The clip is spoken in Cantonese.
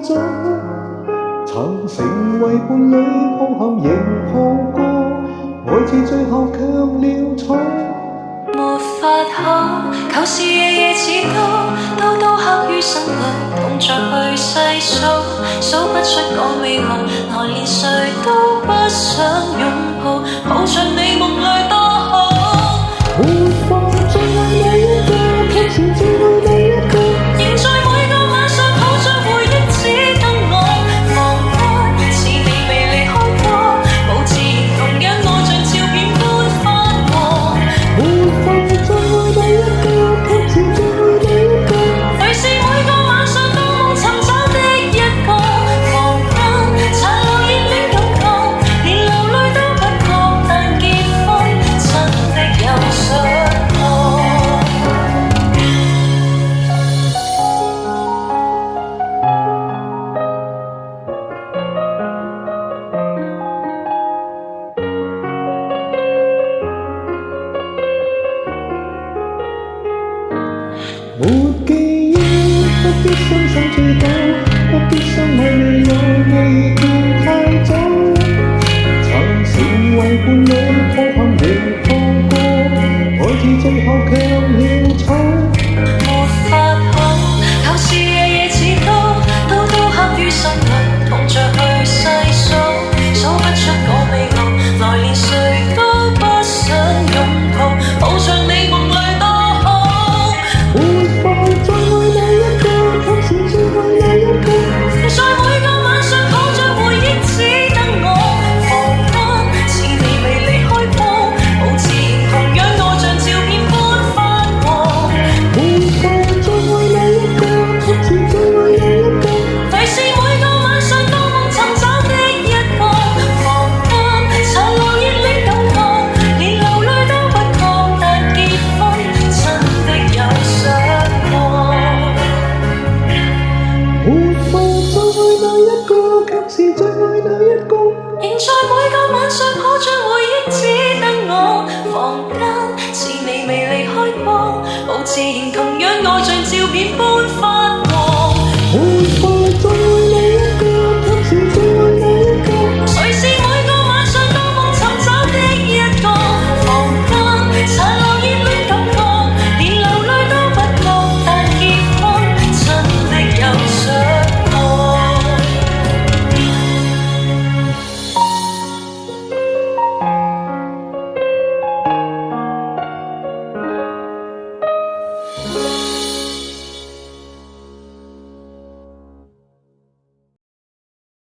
走，曾成為伴侶，抱憾仍抱過，愛至最後卻潦草。沒法可，舊事夜夜似刀，刀刀刻於心裏，痛着去細數，數不出個未來，來連誰都不想擁抱，抱着你夢裏多好。沒法再愛你一個，卻是最愛你一個，仍在每個晚上抱着回憶，只等我放開，似你未離開過，保持同樣愛像照片般翻過。沒法再愛你一個，卻是最愛你一個，誰是每個晚上當夢尋找的一個，房間殘留熱戀感覺，連流淚都不覺，但結婚真的有想過。沒記憶，不必傷心醉倒，不必相愛未有你叫太早，曾成為伴侶，抱憾仍抱過，愛至最後卻潦草。沒法可，舊事夜夜似刀，刀刀刻於心裏，痛着去細數，數不出個未來，來連誰都不想擁抱，抱着你夢裏多好。沒法再愛你一個，卻是最愛你一個，在每個晚上抱着回憶，只等我房間，似你未離開過，保持同樣愛像照片般翻過。沒法再愛你一個，卻是最愛你一個，誰是每個晚上當夢尋找的一個，房間殘留熱戀感覺，連流淚都不覺，但結婚真的有想過。沒法再愛你一個，卻是最愛你一個，仍在每個晚上抱着回憶，只等我房間，似你未離開過，保持同樣愛像照片般翻